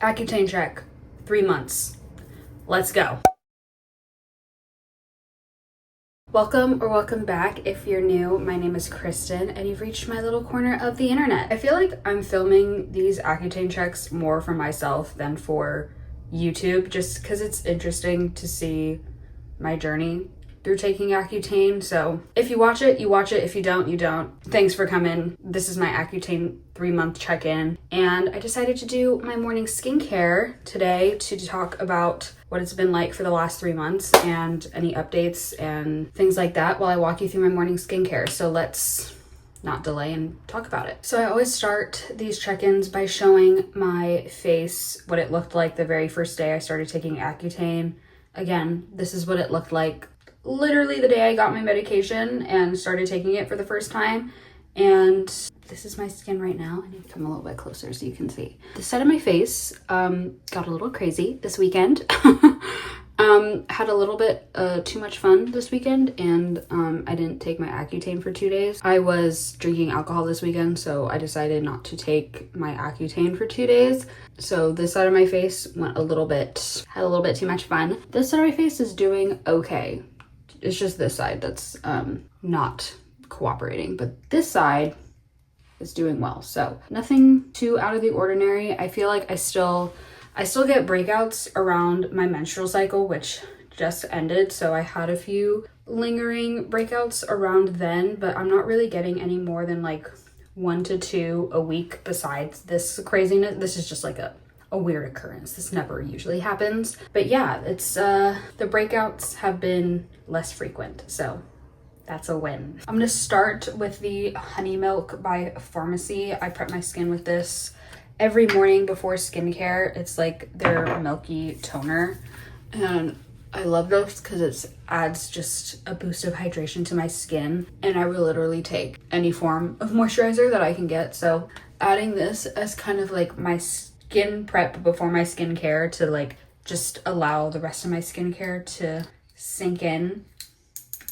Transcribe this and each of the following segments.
Accutane check, 3 months. Let's go. Welcome back. If you're new, my name is Kristen and you've reached my little corner of the internet. I feel like I'm filming these Accutane checks more for myself than for YouTube, just because it's interesting to see my journey through taking Accutane. So if you watch it, you watch it. If you don't, you don't. Thanks for coming. This is my Accutane 3-month check-in, and I decided to do my morning skincare today to talk about what it's been like for the last 3 months and any updates and things like that while I walk you through my morning skincare. So let's not delay and talk about it. So I always start these check-ins by showing my face what it looked like the very first day I started taking Accutane. Again, this is what it looked like literally the day I got my medication and started taking it for the first time. And this is my skin right now. I need to come a little bit closer so you can see. The side of my face got a little crazy this weekend. Had a little bit too much fun this weekend, and I didn't take my Accutane for 2 days. I was drinking alcohol this weekend, so I decided not to take my Accutane for 2 days. So this side of my face had a little bit too much fun. This side of my face is doing okay. It's just this side that's not cooperating, but this side is doing well. So nothing too out of the ordinary. I feel like I still get breakouts around my menstrual cycle, which just ended. So I had a few lingering breakouts around then, but I'm not really getting any more than like 1 to 2 a week besides this craziness. This is just like a weird occurrence. This never usually happens. But yeah, it's the breakouts have been less frequent, so that's a win. I'm gonna start with the Honey Milk by Pharmacy. I prep my skin with this every morning before skincare. It's like their milky toner, and I love this because it adds just a boost of hydration to my skin, and I will literally take any form of moisturizer that I can get. So adding this as kind of like my skin prep before my skincare to like just allow the rest of my skincare to sink in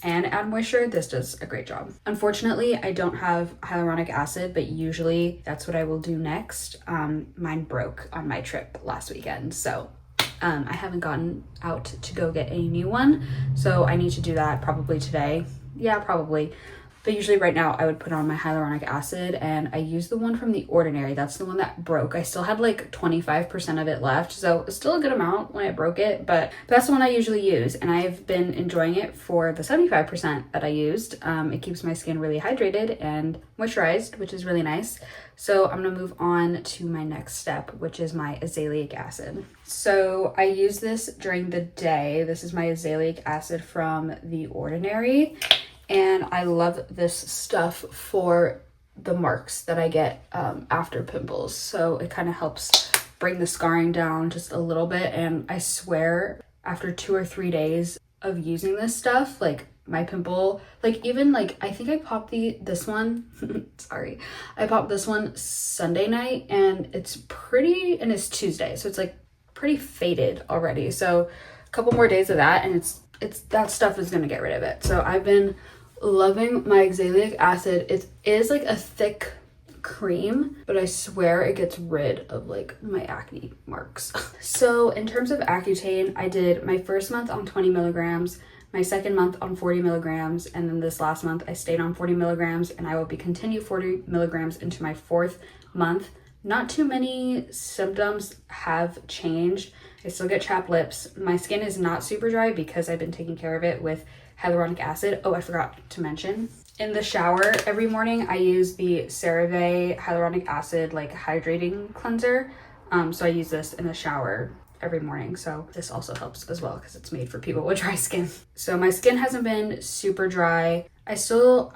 and add moisture, this does a great job. Unfortunately, I don't have hyaluronic acid, but usually that's what I will do next. Mine broke on my trip last weekend, so I haven't gotten out to go get a new one, so I need to do that probably today. Yeah, probably. But usually right now I would put on my hyaluronic acid, and I use the one from The Ordinary. That's the one that broke. I still had like 25% of it left, so it's still a good amount when I broke it, but that's the one I usually use, and I've been enjoying it for the 75% that I used. It keeps my skin really hydrated and moisturized, which is really nice. So I'm gonna move on to my next step, which is my azelaic acid. So I use this during the day. This is my azelaic acid from The Ordinary. And I love this stuff for the marks that I get after pimples. So it kind of helps bring the scarring down just a little bit. And I swear, after 2 or 3 days of using this stuff, like my pimple, like even like, I think I popped this one, sorry. I popped this one Sunday night, and it's Tuesday. So it's like pretty faded already. So a couple more days of that, and it's that stuff is gonna get rid of it. So I've been loving my azelaic acid. It is like a thick cream, but I swear it gets rid of like my acne marks. So in terms of Accutane, I did my first month on 20 milligrams, my second month on 40 milligrams, and then this last month I stayed on 40 milligrams, and I will be continue 40 milligrams into my 4th month. Not too many symptoms have changed. I still get chapped lips. My skin is not super dry because I've been taking care of it with hyaluronic acid. Oh, I forgot to mention. In the shower every morning, I use the CeraVe hyaluronic acid like hydrating cleanser. So I use this in the shower every morning. So this also helps as well because it's made for people with dry skin. So my skin hasn't been super dry. I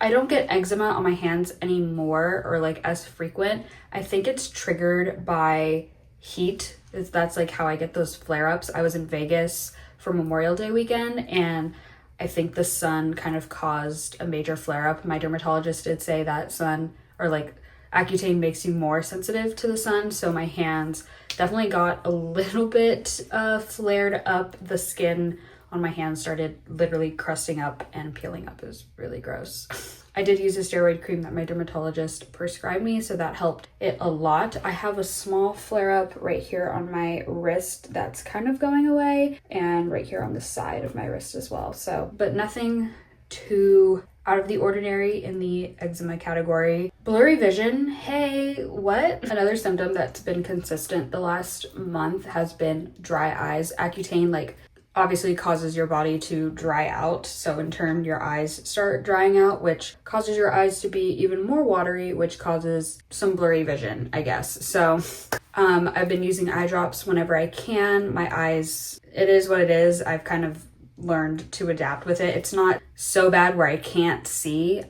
don't get eczema on my hands anymore, or like as frequent. I think it's triggered by heat. That's like how I get those flare-ups. I was in Vegas for Memorial Day weekend, and I think the sun kind of caused a major flare-up. My dermatologist did say that sun, or like Accutane, makes you more sensitive to the sun. So my hands definitely got a little bit flared up. The skin on my hands started literally crusting up and peeling up. It was really gross. I did use a steroid cream that my dermatologist prescribed me, so that helped it a lot. I have a small flare-up right here on my wrist that's kind of going away, and right here on the side of my wrist as well. So, but nothing too out of the ordinary in the eczema category. Blurry vision, hey, what? Another symptom that's been consistent the last month has been dry eyes. Accutane, like, obviously causes your body to dry out, so in turn your eyes start drying out, which causes your eyes to be even more watery, which causes some blurry vision, I guess. So I've been using eye drops whenever I can. My eyes, it is what it is. I've kind of learned to adapt with it. It's not so bad where I can't see,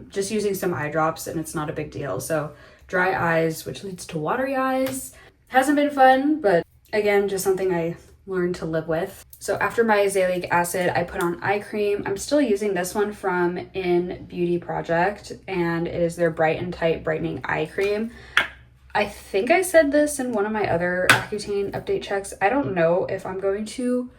just using some eye drops and it's not a big deal. So dry eyes, which leads to watery eyes, hasn't been fun, but again, just something I learned to live with. So after my azelaic acid, I put on eye cream. I'm still using this one from In Beauty Project, and it is their Bright and Tight Brightening Eye Cream. I think I said this in one of my other Accutane update checks. I don't know if I'm going to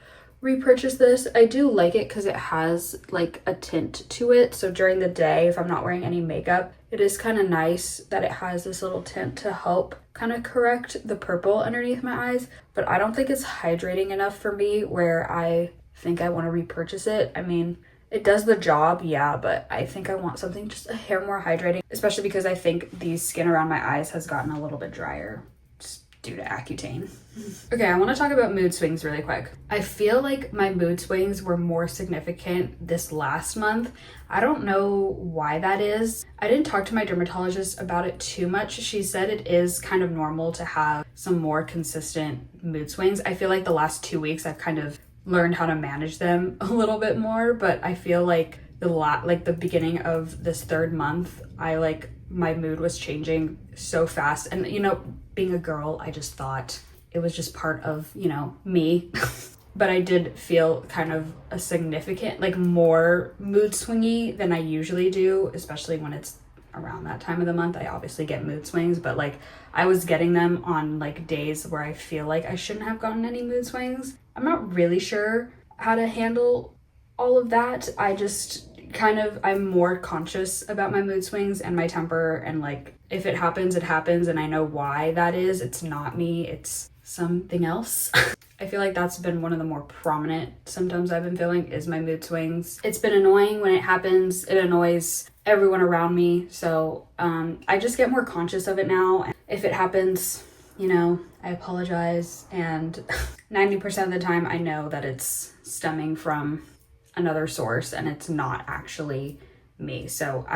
repurchase this. I do like it because it has like a tint to it. So during the day, if I'm not wearing any makeup, it is kind of nice that it has this little tint to help kind of correct the purple underneath my eyes. But I don't think it's hydrating enough for me where I think I want to repurchase it. I mean, it does the job, yeah, but I think I want something just a hair more hydrating, especially because I think the skin around my eyes has gotten a little bit drier due to Accutane. Okay, I want to talk about mood swings really quick. I feel like my mood swings were more significant this last month. I don't know why that is. I didn't talk to my dermatologist about it too much. She said it is kind of normal to have some more consistent mood swings. I feel like the last 2 weeks I've kind of learned how to manage them a little bit more, but I feel like the beginning of this third month, my mood was changing so fast. And you know, being a girl, I just thought it was just part of, you know, me. But I did feel kind of a significant, like more mood swingy than I usually do, especially when it's around that time of the month. I obviously get mood swings, but like I was getting them on like days where I feel like I shouldn't have gotten any mood swings. I'm not really sure how to handle all of that. I'm more conscious about my mood swings and my temper, and like if it happens, it happens, and I know why that is. It's not me, it's something else. I feel like that's been one of the more prominent symptoms I've been feeling is my mood swings. It's been annoying when it happens. It annoys everyone around me. So I just get more conscious of it now. And if it happens, you know, I apologize. And 90% of the time I know that it's stemming from another source and it's not actually me. So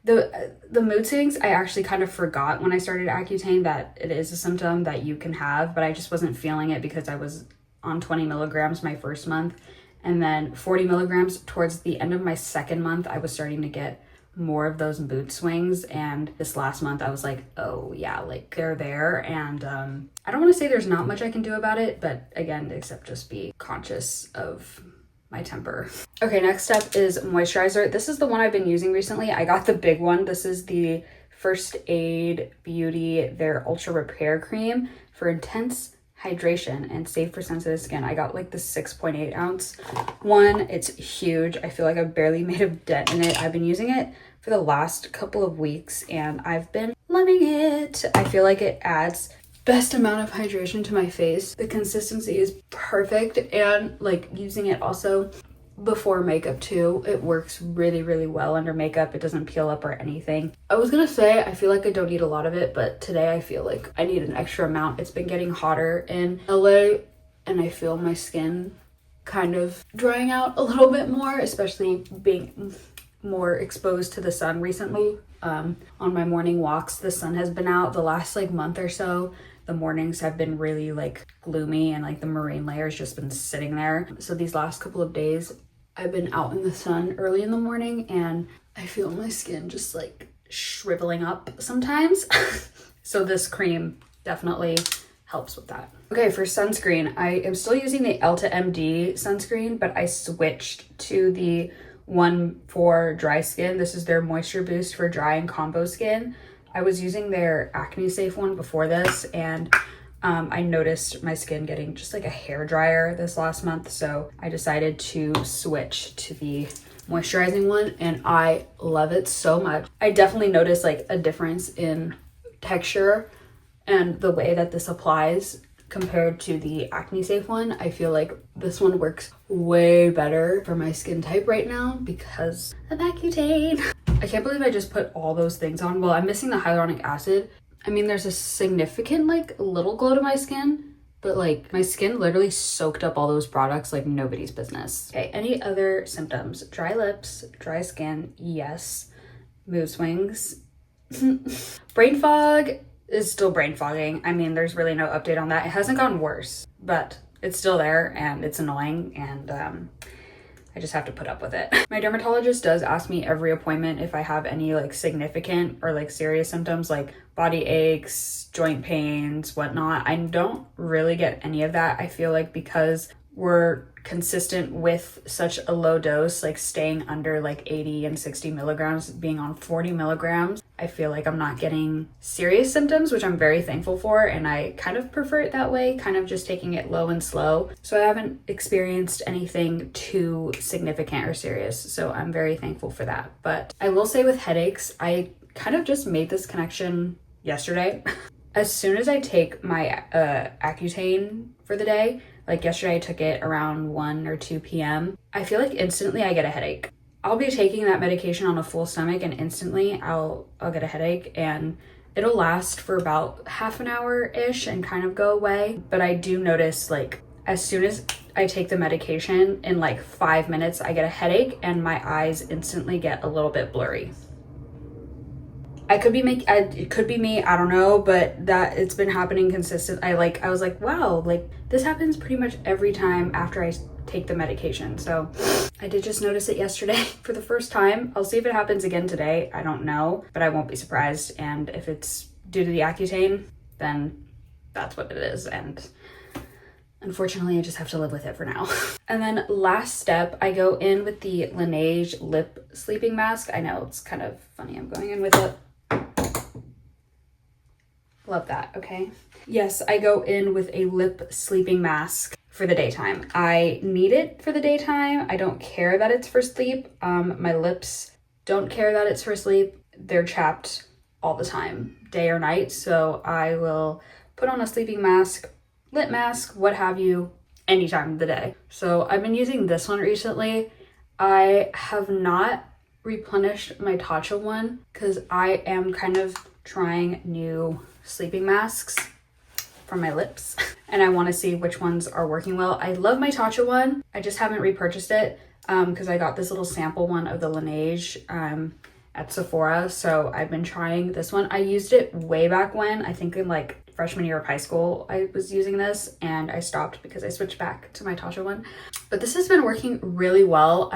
the mood swings, I actually kind of forgot when I started Accutane that it is a symptom that you can have, but I just wasn't feeling it because I was on 20 milligrams my first month, and then 40 milligrams towards the end of my second month, I was starting to get more of those mood swings. And this last month I was like, oh yeah, like they're there. And I don't want to say there's not much I can do about it, but again, except just be conscious of my temper. Okay, next up is moisturizer. This is the one I've been using recently. I got the big one. This is the First Aid Beauty, their Ultra Repair Cream for intense hydration and safe for sensitive skin. I got like the 6.8 ounce one. It's huge. I feel like I've barely made a dent in it. I've been using it for the last couple of weeks and I've been loving it. I feel like it adds best amount of hydration to my face. The consistency is perfect, and like using it also before makeup too, it works really, really well under makeup. It doesn't peel up or anything. I was gonna say I feel like I don't need a lot of it, but today I feel like I need an extra amount. It's been getting hotter in LA and I feel my skin kind of drying out a little bit more, especially being more exposed to the sun recently. On my morning walks, the sun has been out the last like month or so. The mornings have been really like gloomy and like the marine layer's just been sitting there. So these last couple of days I've been out in the sun early in the morning and I feel my skin just like shriveling up sometimes. So this cream definitely helps with that. Okay, for sunscreen, I am still using the Elta MD sunscreen, but I switched to the one for dry skin. This is their Moisture Boost for dry and combo skin. I was using their Acne Safe one before this, and I noticed my skin getting just like a hair dryer this last month, so I decided to switch to the moisturizing one, and I love it so much. I definitely noticed like a difference in texture and the way that this applies compared to the Acne Safe one. I feel like this one works way better for my skin type right now because of Accutane. I can't believe I just put all those things on. Well, I'm missing the hyaluronic acid. I mean, there's a significant like little glow to my skin, but like my skin literally soaked up all those products like nobody's business. Okay, any other symptoms? Dry lips, dry skin, yes. Mood swings. Brain fog is still brain fogging. I mean, there's really no update on that. It hasn't gotten worse, but it's still there and it's annoying, and I just have to put up with it. My dermatologist does ask me every appointment if I have any like significant or like serious symptoms like body aches, joint pains, whatnot. I don't really get any of that. I feel like because we're consistent with such a low dose, like staying under like 80 and 60 milligrams, being on 40 milligrams, I feel like I'm not getting serious symptoms, which I'm very thankful for, and I kind of prefer it that way, kind of just taking it low and slow. So I haven't experienced anything too significant or serious, so I'm very thankful for that. But I will say with headaches, I kind of just made this connection yesterday. As soon as I take my Accutane for the day, like yesterday I took it around 1 or 2 p.m. I feel like instantly I get a headache. I'll be taking that medication on a full stomach and instantly I'll get a headache, and it'll last for about half an hour-ish and kind of go away. But I do notice like as soon as I take the medication, in like 5 minutes I get a headache and my eyes instantly get a little bit blurry. It could be me, I don't know, but that it's been happening consistent. I was like, wow, like this happens pretty much every time after I take the medication. So I did just notice it yesterday for the first time. I'll see if it happens again today. I don't know, but I won't be surprised. And if it's due to the Accutane, then that's what it is. And unfortunately, I just have to live with it for now. And then last step, I go in with the Laneige lip sleeping mask. I know it's kind of funny I'm going in with it. Love that, okay? Yes, I go in with a lip sleeping mask for the daytime. I need it for the daytime. I don't care that it's for sleep. My lips don't care that it's for sleep. They're chapped all the time, day or night. So I will put on a sleeping mask, lip mask, what have you, any time of the day. So I've been using this one recently. I have not replenished my Tatcha one because I am kind of trying new sleeping masks for my lips and I want to see which ones are working well. I love my Tatcha one. I just haven't repurchased it because I got this little sample one of the Laneige at Sephora. So I've been trying this one. I used it way back when, I think in like freshman year of high school, I was using this and I stopped because I switched back to my Tatcha one. But this has been working really well.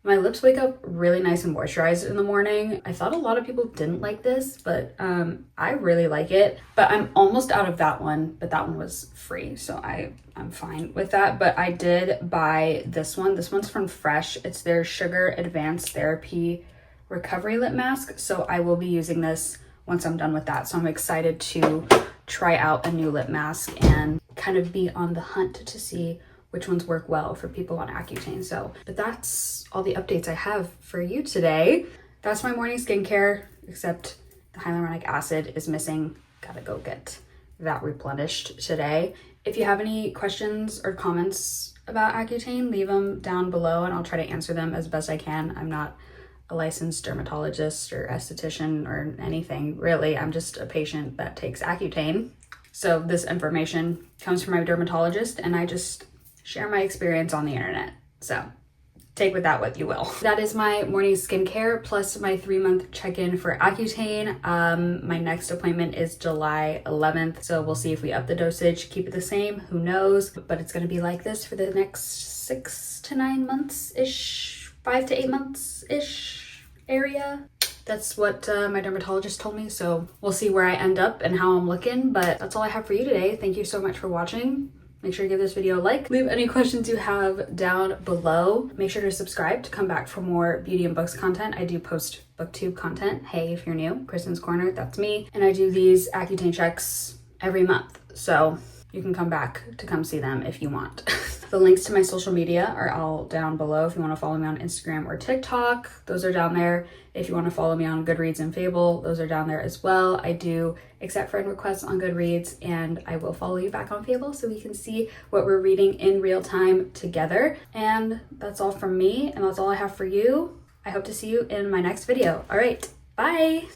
My lips wake up really nice and moisturized in the morning. I thought a lot of people didn't like this, but I really like it. But I'm almost out of that one, but that one was free, so I'm fine with that. But I did buy this one. This one's from Fresh. It's their Sugar Advanced Therapy Recovery Lip Mask. So I will be using this once I'm done with that. So I'm excited to try out a new lip mask and kind of be on the hunt to see which ones work well for people on Accutane. So, but that's all the updates I have for you today. That's my morning skincare, except the hyaluronic acid is missing. Gotta go get that replenished today. If you have any questions or comments about Accutane, leave them down below and I'll try to answer them as best I can. I'm not a licensed dermatologist or esthetician or anything, really. I'm just a patient that takes Accutane. So this information comes from my dermatologist and I just share my experience on the internet. So take with that what you will. That is my morning skincare plus my 3-month check-in for Accutane. My next appointment is July 11th. So we'll see if we up the dosage, keep it the same, who knows? But it's gonna be like this for the next 6 to 9 months-ish, 5 to 8 months-ish area. That's what my dermatologist told me. So we'll see where I end up and how I'm looking, but that's all I have for you today. Thank you so much for watching. Make sure to give this video a like. Leave any questions you have down below. Make sure to subscribe to come back for more beauty and books content. I do post booktube content. Hey, if you're new, Kristen's Corner, that's me. And I do these Accutane checks every month. So you can come back to come see them if you want. The links to my social media are all down below. If you want to follow me on Instagram or TikTok, those are down there. If you want to follow me on Goodreads and Fable, those are down there as well. I do accept friend requests on Goodreads, and I will follow you back on Fable so we can see what we're reading in real time together. And that's all from me, and that's all I have for you. I hope to see you in my next video. All right, bye.